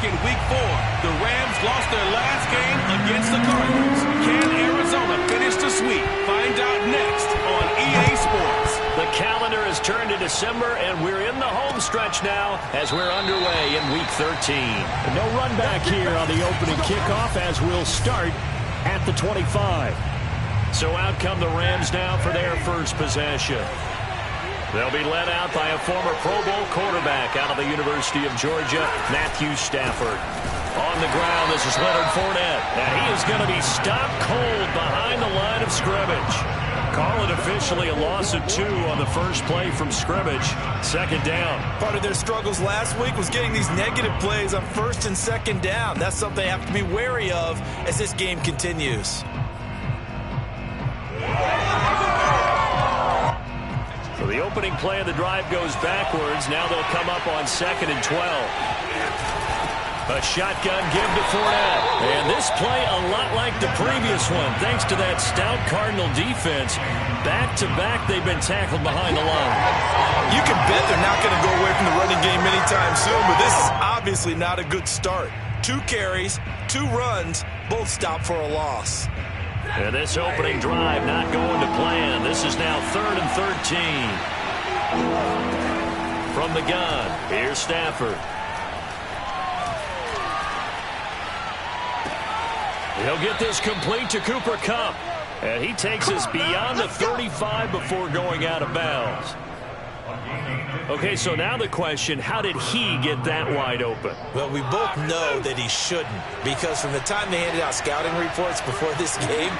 in Week 4. The Rams lost their last game against the Cardinals. Can Arizona finish the sweep? Find out next on EA Sports. The calendar has turned to December, and we're in the home stretch now as we're underway in Week 13. No run back here on the opening kickoff as we'll start at the 25. So out come the Rams now for their first possession. They'll be led out by a former Pro Bowl quarterback out of the University of Georgia, Matthew Stafford. On the ground, this is Leonard Fournette, and he is going to be stopped cold behind the line of scrimmage. Call it officially a loss of 2 on the first play from scrimmage. Second down. Part of their struggles last week was getting these negative plays on first and second down. That's something they have to be wary of as this game continues. So the opening play of the drive goes backwards. Now they'll come up on 2nd and 12. A shotgun give to Fournette. And this play a lot like the previous one. Thanks to that stout Cardinal defense. Back-to-back, they've been tackled behind the line. You can bet they're not going to go away from the running game anytime soon, but this is obviously not a good start. 2 carries, 2 runs, both stopped for a loss. And this opening drive not going to plan. This is now 3rd and 13. From the gun, here's Stafford. He'll get this complete to Cooper Kupp. And he takes us beyond the 35 before going out of bounds. Okay, so now the question, how did he get that wide open? Well, we both know that he shouldn't, because from the time they handed out scouting reports before this game,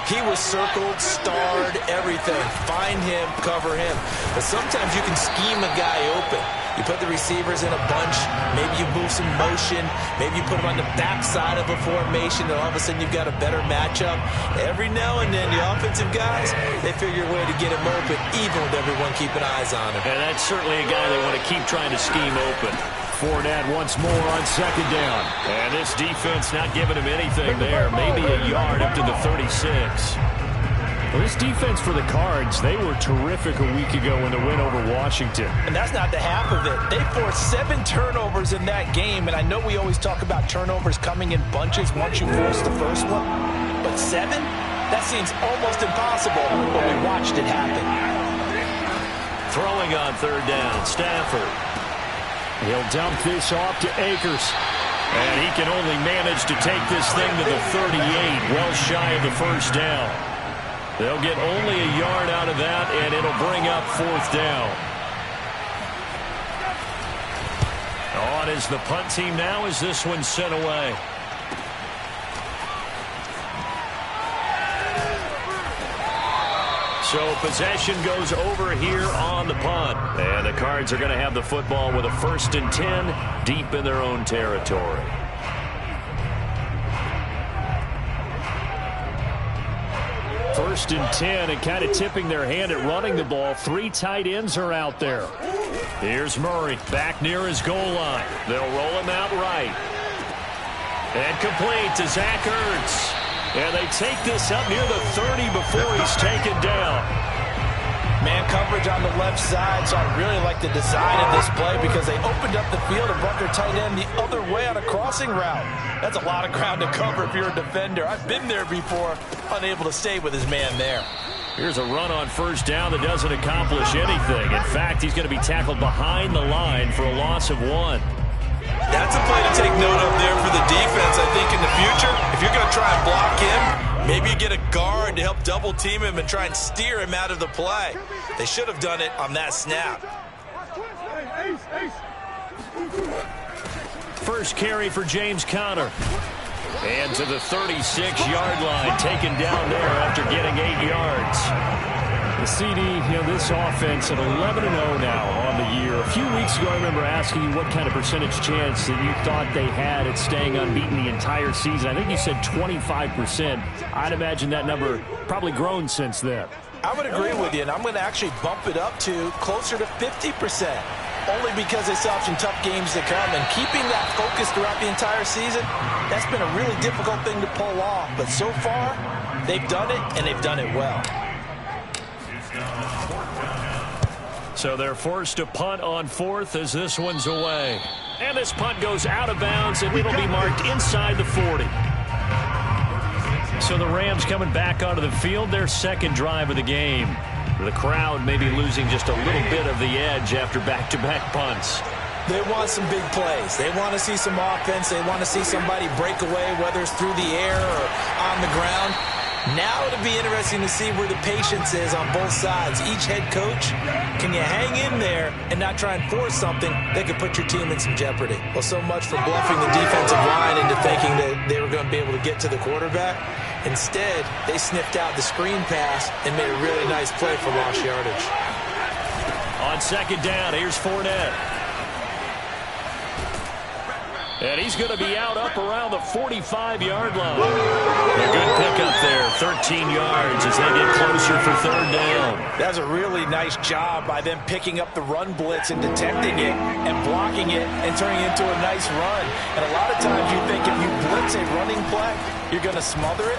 he was circled, starred, everything. Find him, cover him. But sometimes you can scheme a guy open. You put the receivers in a bunch, maybe you move some motion, maybe you put them on the backside of a formation, and all of a sudden you've got a better matchup. Every now and then, the offensive guys, they figure a way to get him open, even with everyone keeping eyes on him. And that's certainly a guy they want to keep trying to scheme open. Fournette once more on 2nd down. And this defense not giving him anything there. Maybe a yard up to the 36. Well, this defense for the Cards, they were terrific a week ago in the win over Washington. And that's not the half of it. They forced 7 turnovers in that game, and I know we always talk about turnovers coming in bunches once you force the first one. But 7? That seems almost impossible when we watched it happen. Throwing on 3rd down, Stafford. He'll dump this off to Akers. And he can only manage to take this thing to the 38, well shy of the first down. They'll get only a yard out of that, and it'll bring up 4th down. On is the punt team now as this one's sent away. So possession goes over here on the punt. And the Cards are going to have the football with a 1st and 10 deep in their own territory. First and 10, and kind of tipping their hand at running the ball. 3 tight ends are out there. Here's Murray back near his goal line. They'll roll him out right. And complete to Zach Ertz. And they take this up near the 30 before he's taken down. Man coverage on the left side, so I really like the design of this play because they opened up the field and brought their tight end the other way on a crossing route. That's a lot of ground to cover if you're a defender. I've been there before, unable to stay with his man there. Here's a run on 1st down that doesn't accomplish anything. In fact, he's going to be tackled behind the line for a loss of 1. That's a play to take note of there for the defense, I think, in the future. If you're going to try and block him, maybe you get a guard to help double team him and try and steer him out of the play. They should have done it on that snap. First carry for James Conner. And to the 36-yard line, taken down there after getting 8 yards. The CD, this offense at 11-0 now on the year. A few weeks ago, I remember asking you what kind of percentage chance that you thought they had at staying unbeaten the entire season. I think you said 25%. I'd imagine that number probably grown since then. I would agree with you, and I'm going to actually bump it up to closer to 50%. Only because they still have some tough games to come, and keeping that focus throughout the entire season, that's been a really difficult thing to pull off. But so far, they've done it, and they've done it well. So they're forced to punt on 4th as this one's away. And this punt goes out of bounds, and it'll be marked inside the 40. So the Rams coming back onto the field, their second drive of the game. The crowd may be losing just a little bit of the edge after back-to-back punts. They want some big plays. They want to see some offense. They want to see somebody break away, whether it's through the air or on the ground. Now it'll be interesting to see where the patience is on both sides. Each head coach, can you hang in there and not try and force something that could put your team in some jeopardy? Well, so much for bluffing the defensive line into thinking that they were going to be able to get to the quarterback. Instead, they sniffed out the screen pass and made a really nice play for lost yardage. On second down, here's Fournette. And he's going to be out up around the 45-yard line. A good pickup there, 13 yards as they get closer for third down. That's a really nice job by them picking up the run blitz and detecting it and blocking it and turning it into a nice run. And a lot of times you think if you blitz a running play, you're going to smother it.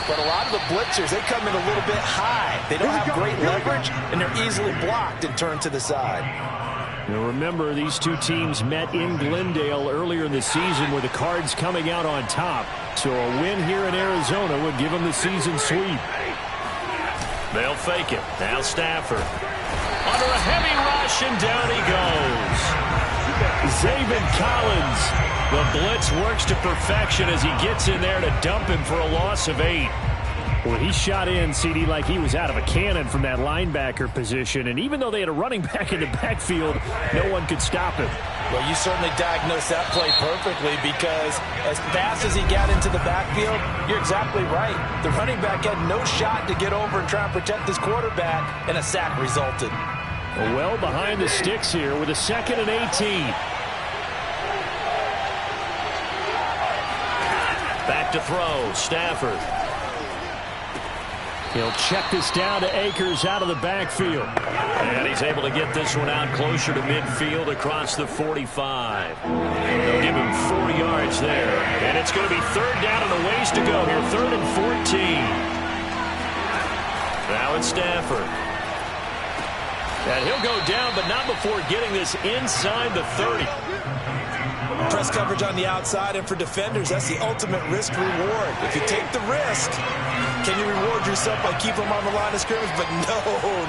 But a lot of the blitzers, they come in a little bit high. They don't have great leverage, and they're easily blocked and turned to the side. Now remember, these two teams met in Glendale earlier in the season with the Cards coming out on top. So a win here in Arizona would give them the season sweep. They'll fake it. Now Stafford. Under a heavy rush, and down he goes. Zaven Collins. The blitz works to perfection as he gets in there to dump him for a loss of 8. Well, he shot in, CD, like he was out of a cannon from that linebacker position. And even though they had a running back in the backfield, no one could stop him. Well, you certainly diagnosed that play perfectly because as fast as he got into the backfield, you're exactly right. The running back had no shot to get over and try and protect his quarterback, and a sack resulted. Well behind the sticks here with a 2nd and 18. Back to throw, Stafford. He'll check this down to Akers out of the backfield. And he's able to get this one out closer to midfield across the 45. They'll give him 4 yards there. And it's going to be third down and a ways to go here. 3rd and 14. Now it's Stafford. And he'll go down, but not before getting this inside the 30. Press coverage on the outside, and for defenders, that's the ultimate risk reward. If you take the risk, can you reward yourself by keeping them on the line of scrimmage? But no,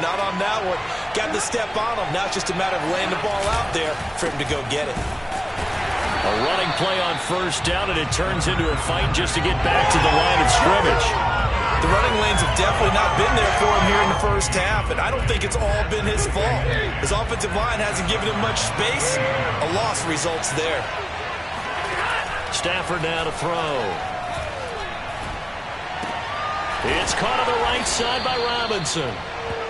not on that one. Got to step on them. Now it's just a matter of laying the ball out there for him to go get it. A running play on first down, and it turns into a fight just to get back to the line of scrimmage. The running lanes have definitely not been there for him here in the first half, and I don't think it's all been his fault. His offensive line hasn't given him much space. A loss results there. Stafford now to throw. It's caught on the right side by Robinson.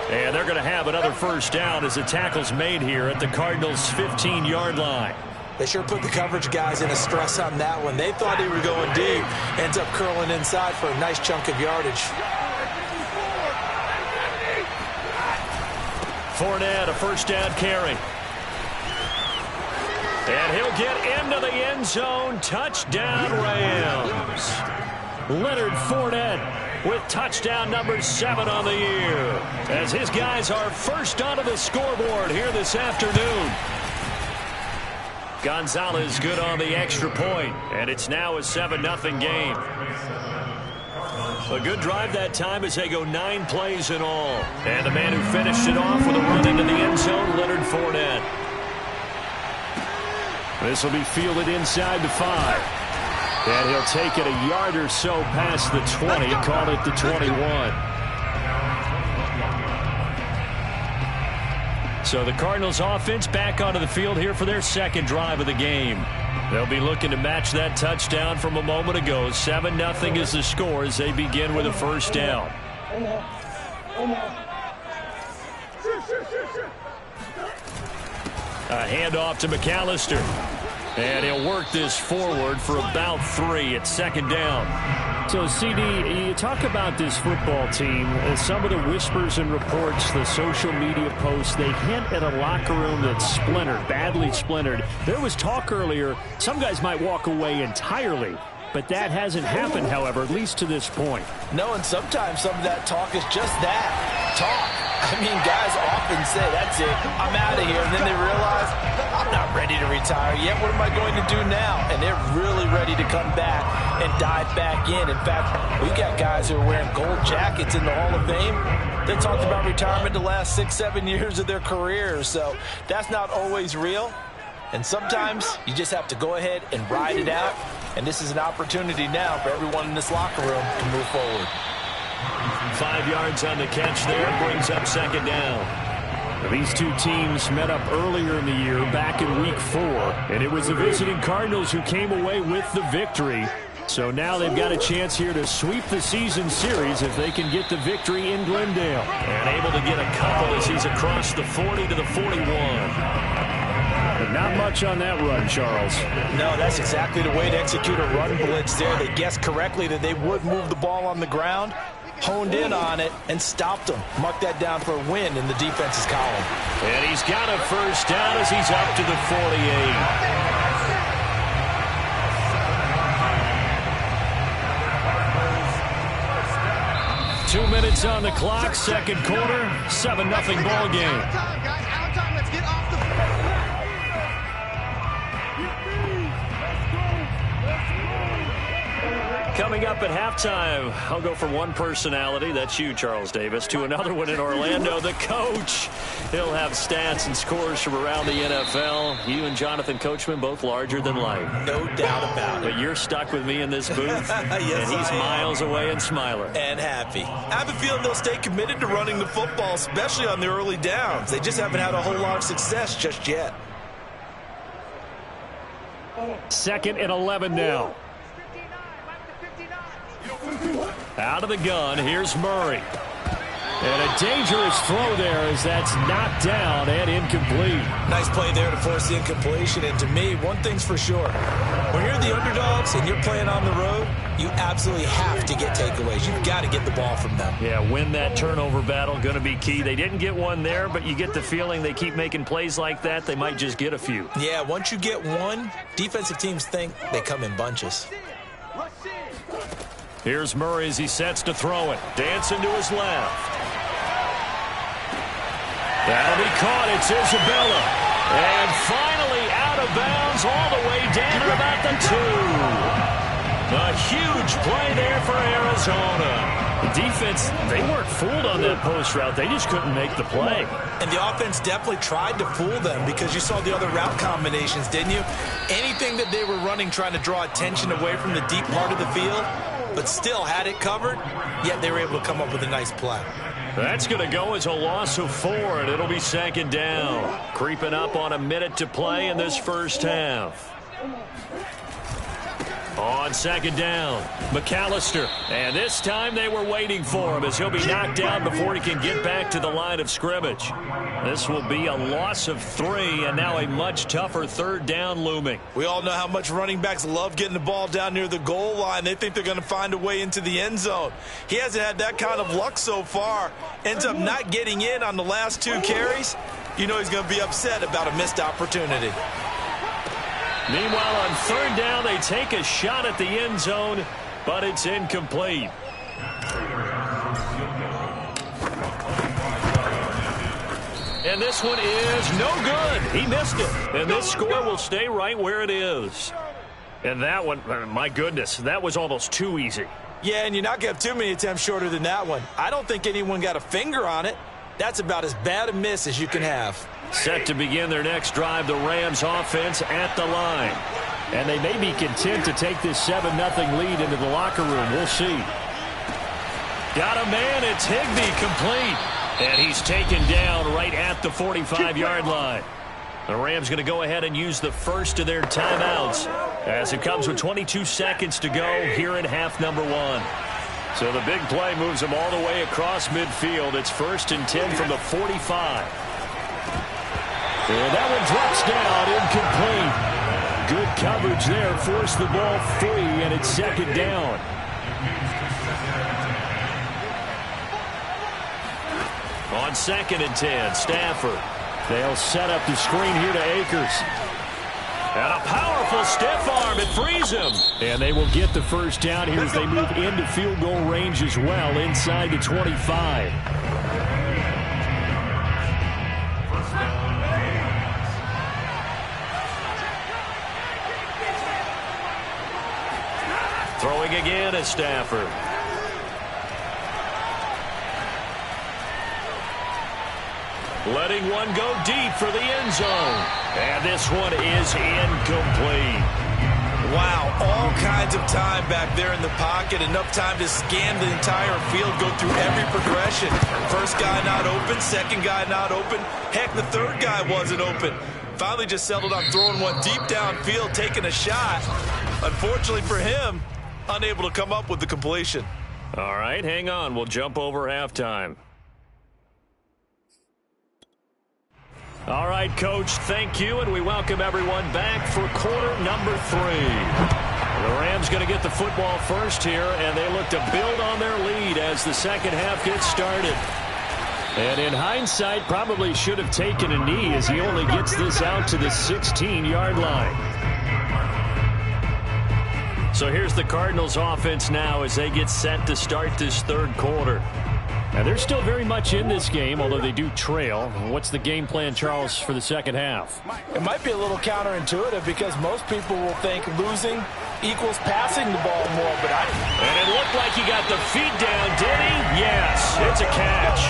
And they're going to have another first down as the tackle's made here at the Cardinals' 15-yard line. They sure put the coverage guys in a stress on that one. They thought he were going deep. Ends up curling inside for a nice chunk of yardage. Fournette, a first down carry. And he'll get into the end zone. Touchdown, Rams. Leonard Fournette with touchdown number 7 on the year, as his guys are first onto the scoreboard here this afternoon. Gonzalez good on the extra point, and it's now a 7-0 game. A good drive that time as they go 9 plays in all. And the man who finished it off with a run into the end zone, Leonard Fournette. This will be fielded inside the 5. And he'll take it a yard or so past the 20, call it the 21. So the Cardinals offense back onto the field here for their second drive of the game. They'll be looking to match that touchdown from a moment ago. 7-0 is the score as they begin with a first down. A handoff to McAllister. And he'll work this forward for about 3 at second down. So, CD, you talk about this football team, some of the whispers and reports, the social media posts, they hint at a locker room that's splintered, badly splintered. There was talk earlier, some guys might walk away entirely. But that hasn't happened, however, at least to this point. No, and sometimes some of that talk is just that, talk. I mean, guys often say, that's it, I'm out of here. And then they realize, I'm I'm not ready to retire yet. What am I going to do now? And they're really ready to come back and dive back in. In fact, we got guys who are wearing gold jackets in the Hall of Fame. They talked about retirement the last 6-7 years of their careers. So that's not always real. And sometimes you just have to go ahead and ride it out. And this is an opportunity now for everyone in this locker room to move forward. 5 yards on the catch there, brings up second down. These two teams met up earlier in the year, back in Week 4, and it was the visiting Cardinals who came away with the victory. So now they've got a chance here to sweep the season series if they can get the victory in Glendale. And able to get a couple as he's across the 40 to the 41. But not much on that run, Charles. No, that's exactly the way to execute a run blitz there. They guessed correctly that they would move the ball on the ground, honed in on it, and stopped them. Mark that down for a win in the defense's column. And he's got a first down as he's up to the 48. 2 minutes on the clock, second quarter, 7-0 ball game. Coming up at halftime, I'll go from one personality, that's you, Charles Davis, to another one in Orlando, the coach. He'll have stats and scores from around the NFL. You and Jonathan Coachman, both larger than life. No doubt about it. But you're stuck with me in this booth, yes, and he's miles away and smiling. And happy. I have a feeling they'll stay committed to running the football, especially on the early downs. They just haven't had a whole lot of success just yet. 2nd and 11 now. Out of the gun, here's Murray. And a dangerous throw there as that's knocked down and incomplete. Nice play there to force the incompletion. And to me, one thing's for sure. When you're the underdogs and you're playing on the road, you absolutely have to get takeaways. You've got to get the ball from them. Yeah, win that turnover battle, going to be key. They didn't get one there, but you get the feeling they keep making plays like that, they might just get a few. Yeah, once you get one, defensive teams think they come in bunches. Here's Murray as he sets to throw it. Dancing to his left. That'll be caught. It's Isabella. And finally out of bounds all the way down to about the 2. A huge play there for Arizona. The defense, they weren't fooled on that post route. They just couldn't make the play. And the offense definitely tried to fool them because you saw the other route combinations, didn't you? Anything that they were running trying to draw attention away from the deep part of the field, but still had it covered, yet they were able to come up with a nice play. That's going to go as a loss of 4, and it'll be second down. Creeping up on a minute to play in this first half. On second down, McAllister. And this time they were waiting for him as he'll be knocked down before he can get back to the line of scrimmage. This will be a loss of 3, and now a much tougher third down looming. We all know how much running backs love getting the ball down near the goal line. They think they're going to find a way into the end zone. He hasn't had that kind of luck so far. Ends up not getting in on the last 2 carries. You know he's going to be upset about a missed opportunity. Meanwhile, on third down, they take a shot at the end zone, but it's incomplete. And this one is no good. He missed it. And this score will stay right where it is. And that one, my goodness, that was almost too easy. Yeah, and you're not going to have too many attempts shorter than that one. I don't think anyone got a finger on it. That's about as bad a miss as you can have. Set to begin their next drive, the Rams offense at the line. And they may be content to take this 7-0 lead into the locker room. We'll see. Got a man, it's Higbee, complete. And he's taken down right at the 45-yard line. The Rams going to go ahead and use the first of their timeouts as it comes with 22 seconds to go here in half number 1. So the big play moves them all the way across midfield. It's 1st and 10 from the 45. And that one drops down, incomplete. Good coverage there, forced the ball free, and it's second down. On 2nd and 10, Stafford. They'll set up the screen here to Akers. And a powerful stiff arm, it frees him. And they will get the first down here as they move into field goal range as well, inside the 25. Throwing again is Stafford. Letting one go deep for the end zone. And this one is incomplete. Wow, all kinds of time back there in the pocket. Enough time to scan the entire field, go through every progression. First guy not open, second guy not open. Heck, the third guy wasn't open. Finally just settled on throwing one deep downfield, taking a shot. Unfortunately for him, unable to come up with the completion. All right, hang on. We'll jump over halftime. All right, Coach, thank you, and we welcome everyone back for quarter number 3. The Rams going to get the football first here, and they look to build on their lead as the second half gets started. And in hindsight, probably should have taken a knee as he only gets this out to the 16-yard line. So here's the Cardinals offense now as they get set to start this third quarter. Now, they're still very much in this game, although they do trail. What's the game plan, Charles, for the second half? It might be a little counterintuitive because most people will think losing equals passing the ball more. And it looked like he got the feet down, did he? Yes, it's a catch.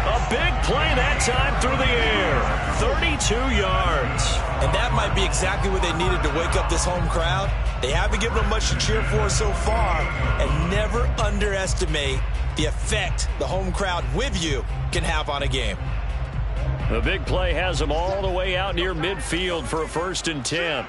A big play that time through the air. 32 yards. And that might be exactly what they needed to wake up this home crowd. They haven't given them much to cheer for so far, and never underestimate the effect the home crowd with you can have on a game. The big play has them all the way out near midfield for a 1st and 10.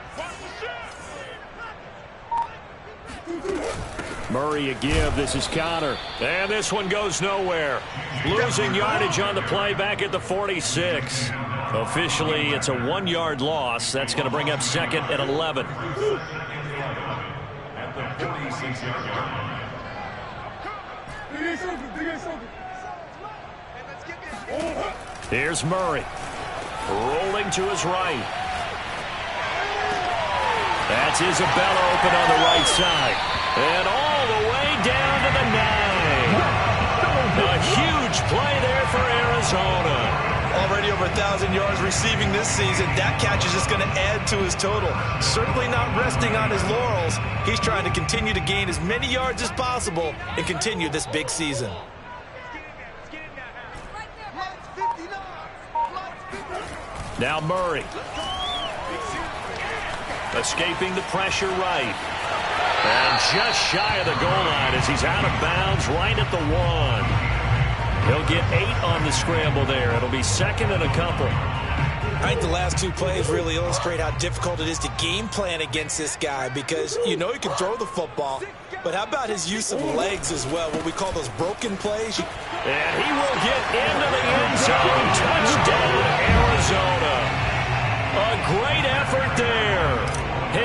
Murray a give. This is Connor. And this one goes nowhere. Losing yardage on the play back at the 46. Officially, it's a 1-yard loss. That's going to bring up 2nd and 11. At the 46-yard line. Here's Murray. Rolling to his right. That's Isabella open on the right side. And all the way down to the 9. A huge play there for Arizona. Already over 1,000 yards receiving this season. That catch is just going to add to his total. Certainly not resting on his laurels. He's trying to continue to gain as many yards as possible and continue this big season. Now Murray. Escaping the pressure right. And just shy of the goal line as he's out of bounds right at the 1. He'll get 8 on the scramble there. It'll be 2nd and a couple. I think the last 2 plays really illustrate how difficult it is to game plan against this guy because you know he can throw the football, but how about his use of legs as well, what we call those broken plays? And he will get into the end zone. Touchdown, Arizona. A great effort there.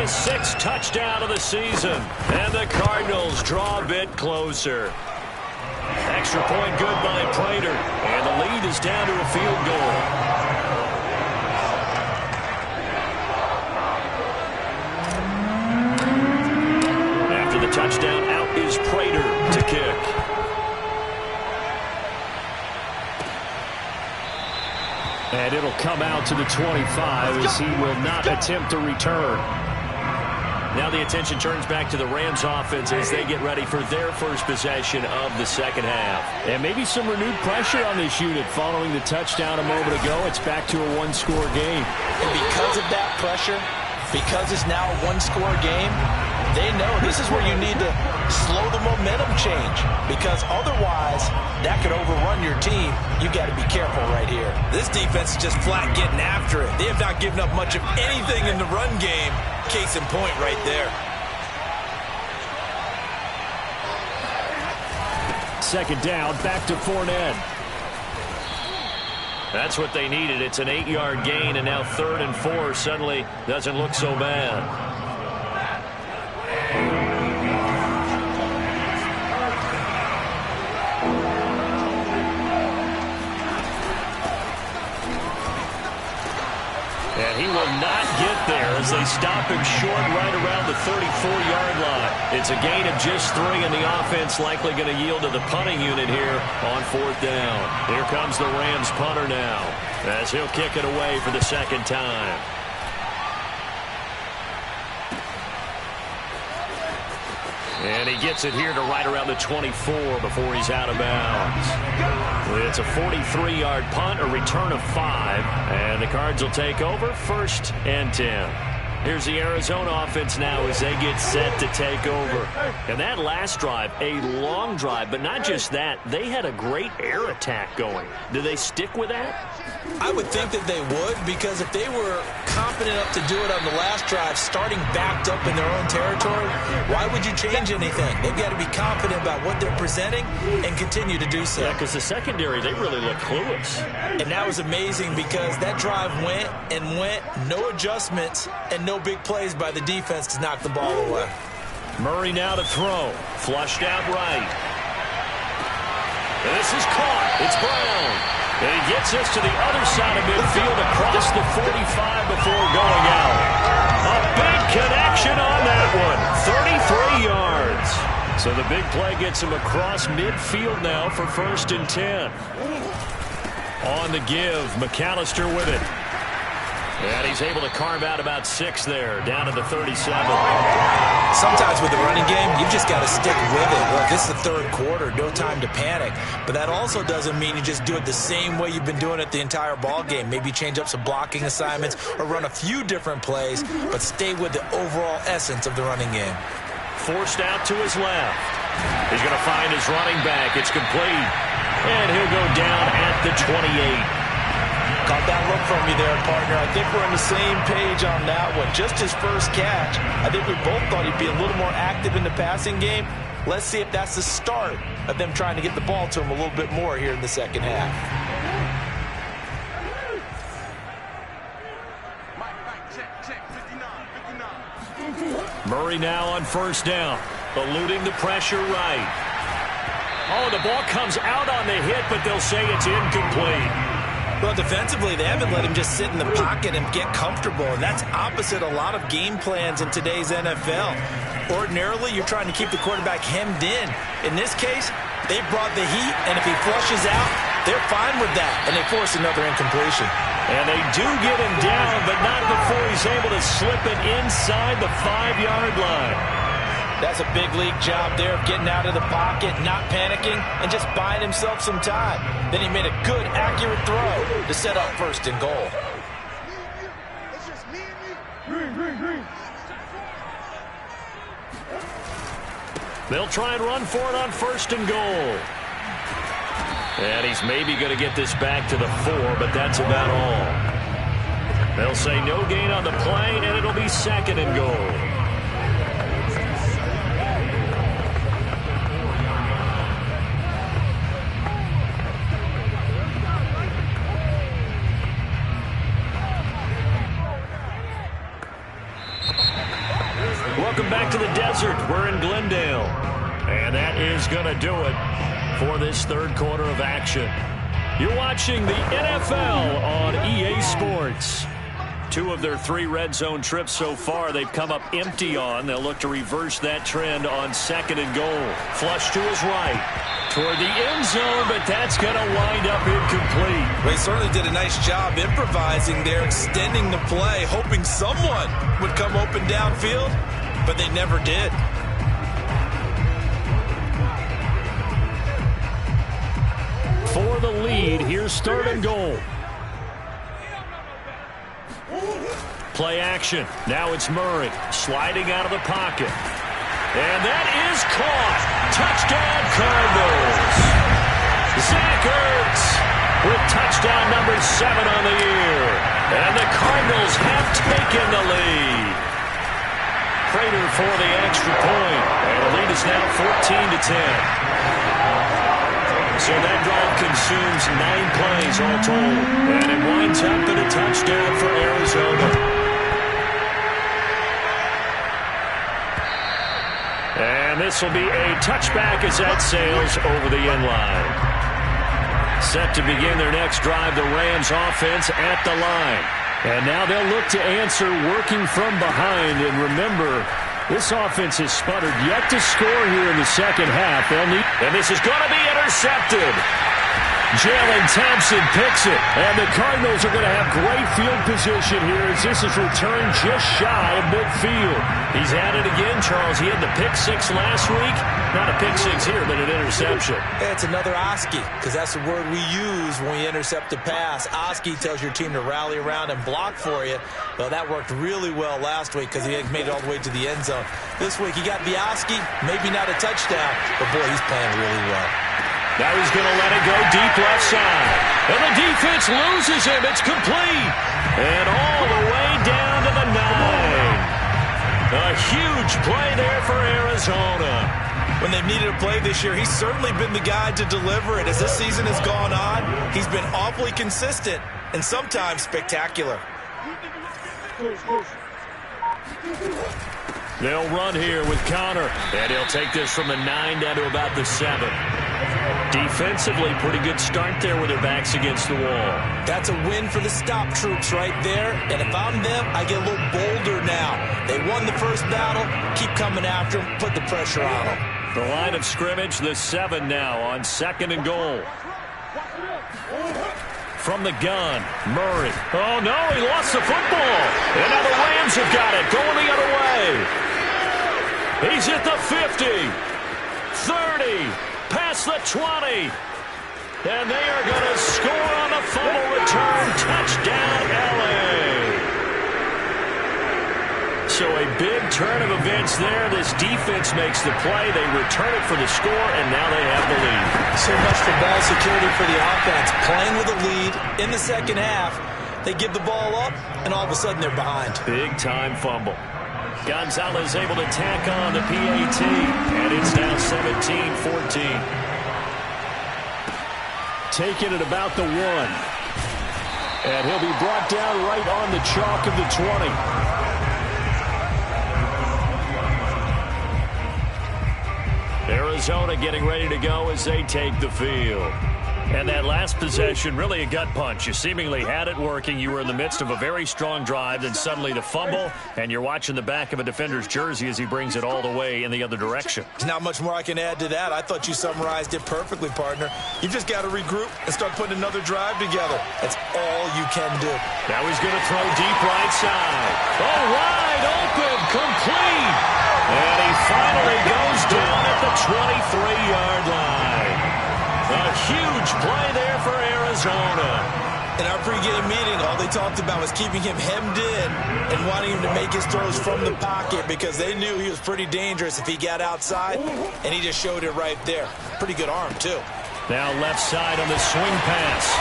His 6th touchdown of the season. And the Cardinals draw a bit closer. Extra point good by Prater. And the lead is down to a field goal. After the touchdown, out is Prater to kick. And it'll come out to the 25 as he will not attempt to return. Now the attention turns back to the Rams offense as they get ready for their first possession of the second half. And maybe some renewed pressure on this unit following the touchdown a moment ago. It's back to a 1-score game. And because of that pressure, because it's now a 1-score game, they know this is where you need to slow the momentum change because otherwise that could overrun your team. You got to be careful right here. This defense is just flat getting after it. They have not given up much of anything in the run game. Case in point right there. 2nd down, back to Fournette. That's what they needed. It's an 8-yard gain, and now 3rd and 4 suddenly doesn't look so bad. And he will not get there as they stop him short right around the 34-yard line. It's a gain of just 3, and the offense likely going to yield to the punting unit here on 4th down. Here comes the Rams punter now as he'll kick it away for the 2nd time. And he gets it here to right around the 24 before he's out of bounds. It's a 43-yard punt, a return of 5. And the Cards will take over 1st and 10. Here's the Arizona offense now as they get set to take over. And that last drive, a long drive, but not just that. They had a great air attack going. Do they stick with that? I would think that they would, because if they were confident enough to do it on the last drive, starting backed up in their own territory, why would you change anything? They've got to be confident about what they're presenting and continue to do so. Yeah, because the secondary, they really look clueless. And that was amazing because that drive went and went, no adjustments and no big plays by the defense to knock the ball away. Murray now to throw. Flushed out right. This is caught. It's Brown. And he gets us to the other side of midfield across the 45 before going out. A big connection on that one. 33 yards. So the big play gets him across midfield now for 1st and 10. On the give, McAllister with it. And he's able to carve out about 6 there, down to the 37. Sometimes with the running game, you've just got to stick with it. Look, this is the 3rd quarter, no time to panic. But that also doesn't mean you just do it the same way you've been doing it the entire ball game. Maybe change up some blocking assignments or run a few different plays, but stay with the overall essence of the running game. Forced out to his left. He's going to find his running back. It's complete. And he'll go down at the 28. Caught that look from you there, partner. I think we're on the same page on that one. Just his first catch. I think we both thought he'd be a little more active in the passing game. Let's see if that's the start of them trying to get the ball to him a little bit more here in the second half. Murray now on 1st down. Eluding the pressure right. Oh, the ball comes out on the hit, but they'll say it's incomplete. Well, defensively, they haven't let him just sit in the pocket and get comfortable, and that's opposite a lot of game plans in today's NFL. Ordinarily, you're trying to keep the quarterback hemmed in. In this case, they brought the heat, and if he flushes out, they're fine with that, and they force another incompletion. And they do get him down, but not before he's able to slip it inside the 5-yard line. That's a big league job there of getting out of the pocket, not panicking, and just buying himself some time. Then he made a good, accurate throw to set up 1st and goal. They'll try and run for it on 1st and goal. And he's maybe going to get this back to the 4, but that's about all. They'll say no gain on the play, and it'll be 2nd and goal. Welcome back to the desert. We're in Glendale. And that is going to do it for this 3rd quarter of action. You're watching the NFL on EA Sports. 2 of their 3 red zone trips so far they've come up empty on. They'll look to reverse that trend on 2nd and goal. Flush to his right. Toward the end zone, but that's going to wind up incomplete. Well, he certainly did a nice job improvising there, extending the play, hoping someone would come open downfield, but they never did. For the lead, here's 3rd and goal. Play action. Now it's Murray sliding out of the pocket. And that is caught. Touchdown, Cardinals. Zach Ertz with touchdown number 7 on the year. And the Cardinals have taken the lead. Prater for the extra point. And the lead is now 14-10. So that drive consumes 9 plays all told. And it winds up in a touchdown for Arizona. And this will be a touchback as that sails over the end line. Set to begin their next drive, the Rams offense at the line. And now they'll look to answer working from behind. And remember, this offense has sputtered yet to score here in the second half. They'll need, and this is going to be intercepted. Jalen Thompson picks it, and the Cardinals are going to have great field position here as this is returned just shy of midfield. He's at it again, Charles. He had the pick six last week. Not a pick six here, but an interception. It's another Oski, because that's the word we use when we intercept a pass. Oski tells your team to rally around and block for you. Well, that worked really well last week because he made it all the way to the end zone. This week he got Bioski, maybe not a touchdown, but boy, he's playing really well. Now he's going to let it go deep left side. And the defense loses him. It's complete. And all the way down to the 9. A huge play there for Arizona. When they've needed a play this year, he's certainly been the guy to deliver it. As this season has gone on, he's been awfully consistent and sometimes spectacular. They'll run here with Connor. And he'll take this from the 9 down to about the 7. Defensively, pretty good start there with their backs against the wall. That's a win for the stop troops right there. And if I'm them, I get a little bolder now. They won the first battle. Keep coming after them. Put the pressure on them. The line of scrimmage, the 7 now on 2nd and goal. From the gun, Murray. Oh, no, he lost the football. And now the Rams have got it, going the other way. He's at the 50, 30, past the 20. And they are going to score on the fumble return. Touchdown, L.A. So a big turn of events there. This defense makes the play. They return it for the score, and now they have the lead. So much for ball security for the offense. Playing with a lead in the second half. They give the ball up, and all of a sudden they're behind. Big-time fumble. Gonzalez able to tack on the PAT, and it's now 17-14. Taking it about the 1. And he'll be brought down right on the chalk of the 20. Arizona getting ready to go as they take the field. And that last possession, really a gut punch. You seemingly had it working. You were in the midst of a very strong drive, then suddenly the fumble, and you're watching the back of a defender's jersey as he brings it all the way in the other direction. There's not much more I can add to that. I thought you summarized it perfectly, partner. You've just got to regroup and start putting another drive together. That's all you can do. Now he's going to throw deep right side. Oh, wide open, complete. And he finally goes down at the 23-yard line. A huge play there for Arizona. In our pregame meeting, all they talked about was keeping him hemmed in and wanting him to make his throws from the pocket because they knew he was pretty dangerous if he got outside, and he just showed it right there. Pretty good arm, too. Now left side on the swing pass.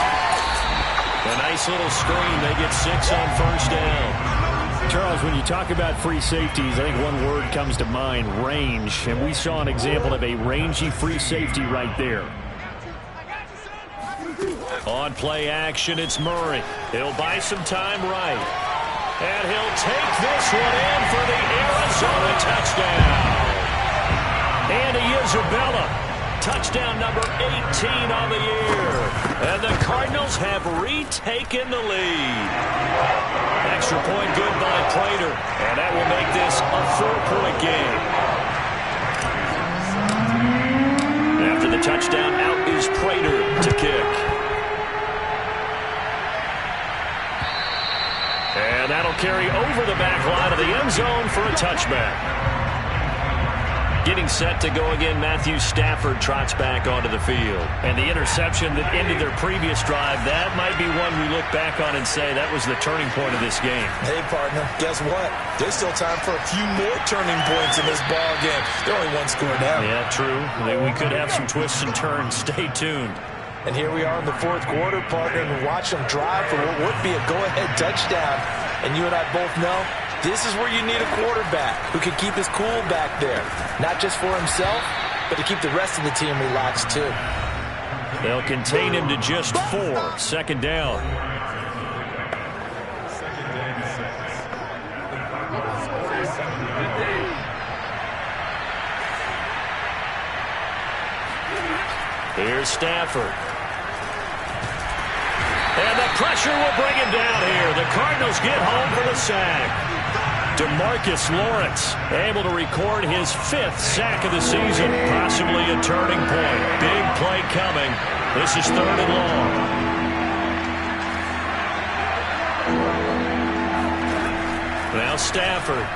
A nice little screen. They get 6 on first down. Charles, when you talk about free safeties, I think one word comes to mind, range. And we saw an example of a rangy free safety right there. On play action, it's Murray. He'll buy some time right. And he'll take this one in for the Arizona touchdown. Andy Isabella. Touchdown number 18 on the year. And the Cardinals have retaken the lead. Extra point good by Prater. And that will make this a 4-point game. After the touchdown, out is Prater to kick. And that'll carry over the back line of the end zone for a touchback. Getting set to go again, Matthew Stafford trots back onto the field. And the interception that ended their previous drive, that might be one we look back on and say that was the turning point of this game. Hey, partner, guess what? There's still time for a few more turning points in this ball game. They're only 1 score down. Yeah, true. We could have some twists and turns. Stay tuned. And here we are in the 4th quarter, partner, and watch them drive for what would be a go-ahead touchdown. And you and I both know this is where you need a quarterback who can keep his cool back there. Not just for himself, but to keep the rest of the team relaxed too. They'll contain him to just 4. 2nd down. Here's Stafford. And the pressure will bring him down here. The Cardinals get home for the sack. DeMarcus Lawrence able to record his 5th sack of the season. Possibly a turning point. Big play coming. This is 3rd and long. Now Stafford.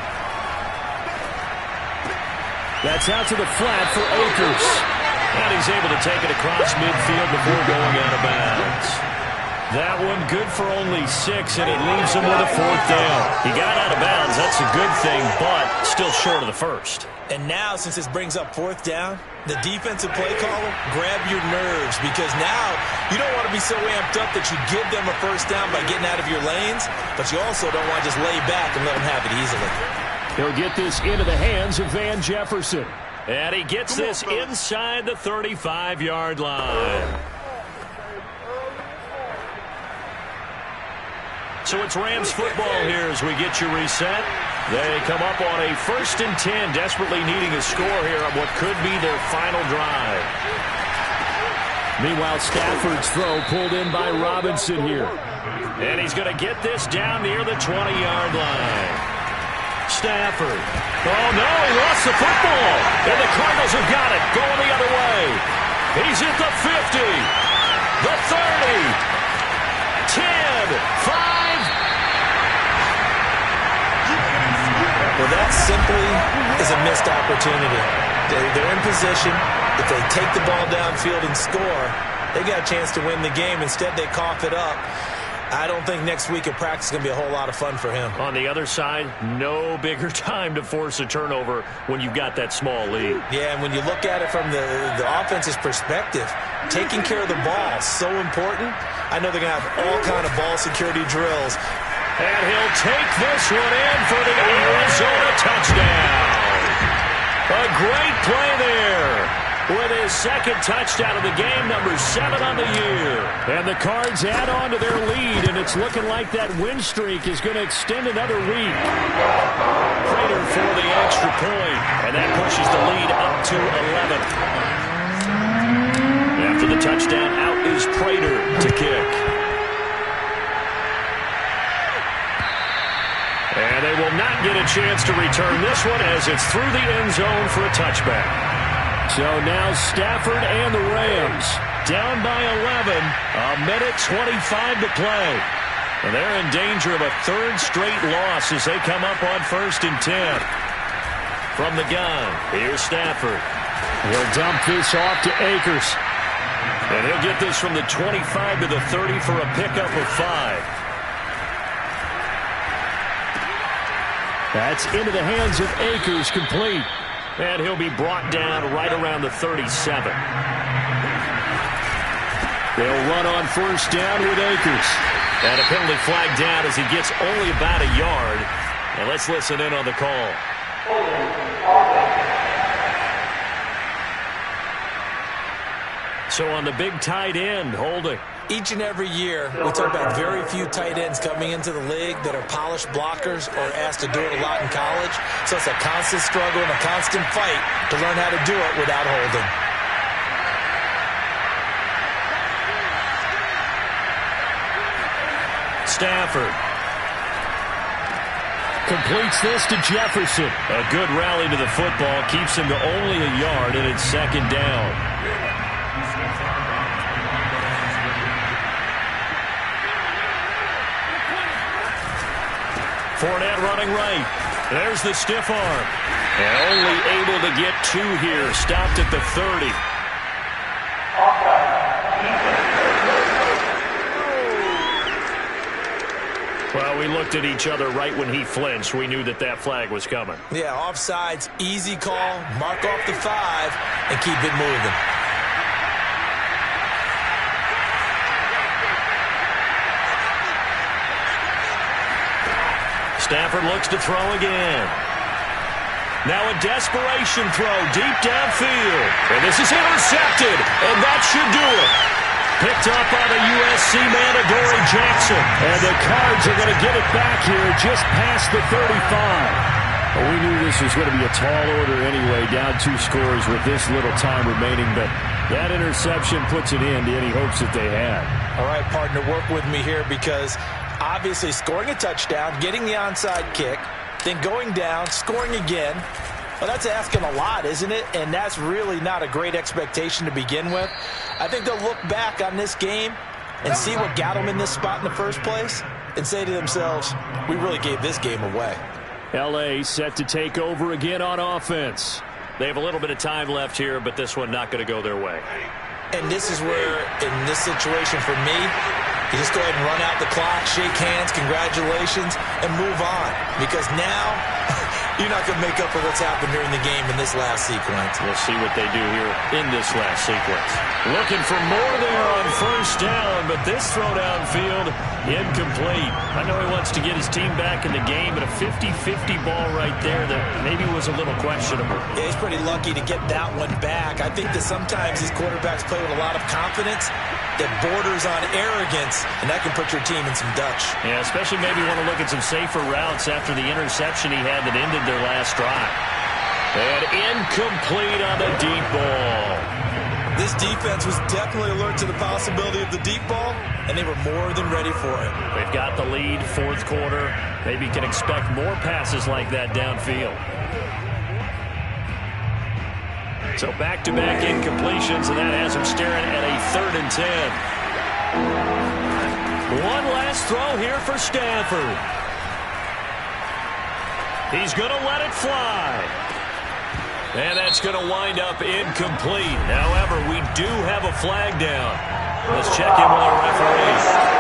That's out to the flat for Akers. And he's able to take it across midfield before going out of bounds. That one good for only 6, and it leaves him with a 4th down. He got out of bounds. That's a good thing, but still short of the first. And now, since this brings up 4th down, the defensive play caller, grab your nerves, because now you don't want to be so amped up that you give them a 1st down by getting out of your lanes, but you also don't want to just lay back and let them have it easily. He'll get this into the hands of Van Jefferson. And he gets this inside the 35-yard line. So it's Rams football here as we get you reset. They come up on a 1st and 10, desperately needing a score here on what could be their final drive. Meanwhile, Stafford's throw pulled in by Robinson here. And he's going to get this down near the 20-yard line. Stafford. Oh, no, he lost the football. And the Cardinals have got it, going the other way. He's at the 50, the 30, 10, 5. Well, that simply is a missed opportunity. They're in position. If they take the ball downfield and score, they got a chance to win the game. Instead, they cough it up. I don't think next week at practice is going to be a whole lot of fun for him. On the other side, no bigger time to force a turnover when you've got that small lead. Yeah, and when you look at it from the offense's perspective, taking care of the ball is so important. I know they're going to have all kind of ball security drills. And he'll take this one in for the Arizona touchdown. A great play there. With his 2nd touchdown of the game, number 7 on the year. And the Cards add on to their lead, and it's looking like that win streak is going to extend another week. Prater for the extra point, and that pushes the lead up to 11. After the touchdown, out is Prater to kick. And they will not get a chance to return this one as it's through the end zone for a touchback. So now Stafford and the Rams down by 11, a minute 25 to play. And they're in danger of a 3rd straight loss as they come up on 1st and 10. From the gun, here's Stafford. He'll dump this off to Akers. And he'll get this from the 25 to the 30 for a pickup of 5. That's into the hands of Akers, complete. And he'll be brought down right around the 37. They'll run on 1st down with Akers. And a penalty flag down as he gets only about a yard. And let's listen in on the call. So on the big tight end, holding. Each and every year, we talk about very few tight ends coming into the league that are polished blockers or asked to do it a lot in college. So it's a constant struggle and a constant fight to learn how to do it without holding. Stafford. Completes this to Jefferson. A good rally to the football keeps him to only a yard, and it's 2nd down. Fournette running right. There's the stiff arm. And only able to get 2 here. Stopped at the 30. Well, we looked at each other right when he flinched. We knew that flag was coming. Yeah, offsides, easy call. Mark off the 5 and keep it moving. Stafford looks to throw again. Now a desperation throw deep downfield. And this is intercepted, and that should do it. Picked up by the USC man, Adoree Jackson. And the Cards are going to get it back here just past the 35. Well, we knew this was going to be a tall order anyway, down 2 scores with this little time remaining. But that interception puts an end to any hopes that they had. All right, partner, work with me here because obviously scoring a touchdown, getting the onside kick, then going down, scoring again. Well, that's asking a lot, isn't it? And that's really not a great expectation to begin with. I think they'll look back on this game and see what got them in this spot in the first place and say to themselves, we really gave this game away. L.A. set to take over again on offense. They have a little bit of time left here, but this one not going to go their way. And this is where, in this situation for me, you just go ahead and run out the clock, shake hands, congratulations, and move on. Because now, you're not going to make up for what's happened during the game in this last sequence. We'll see what they do here in this last sequence. Looking for more there on first down, but this throw downfield, incomplete. I know he wants to get his team back in the game, but a 50-50 ball right there that maybe was a little questionable. Yeah, he's pretty lucky to get that one back. I think that sometimes these quarterbacks play with a lot of confidence that borders on arrogance, and that can put your team in some Dutch. Yeah, especially maybe want to look at some safer routes after the interception he had that ended their last drive. And incomplete on the deep ball. This defense was definitely alert to the possibility of the deep ball, and they were more than ready for it. They've got the lead, fourth quarter. Maybe you can expect more passes like that downfield. So back-to-back incompletions, and that has them staring at a 3rd and 10. One last throw here for Stafford. He's going to let it fly. And that's going to wind up incomplete. However, we do have a flag down. Let's check in with our referee.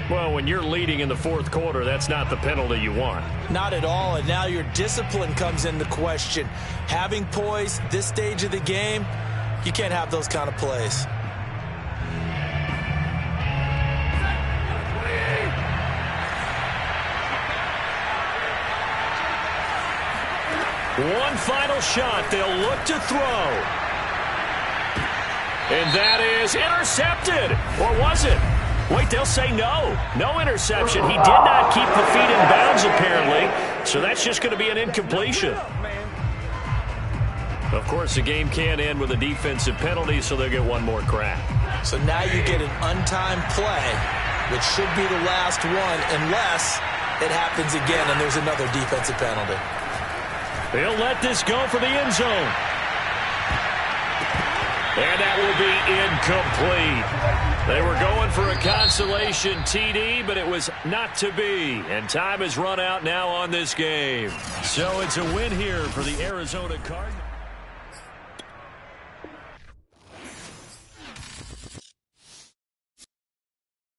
Well, when you're leading in the fourth quarter, that's not the penalty you want. Not at all, and now your discipline comes into question. Having poise this stage of the game, you can't have those kind of plays. One final shot. They'll look to throw. And that is intercepted. Or was it? Wait, they'll say no. No interception. He did not keep the feet in bounds, apparently. So that's just going to be an incompletion. Of course, the game can end with a defensive penalty, so they'll get one more crack. So now you get an untimed play, which should be the last one, unless it happens again and there's another defensive penalty. They'll let this go for the end zone. And that will be incomplete. They were going for a consolation TD, but it was not to be. And time has run out now on this game. So it's a win here for the Arizona Cardinals.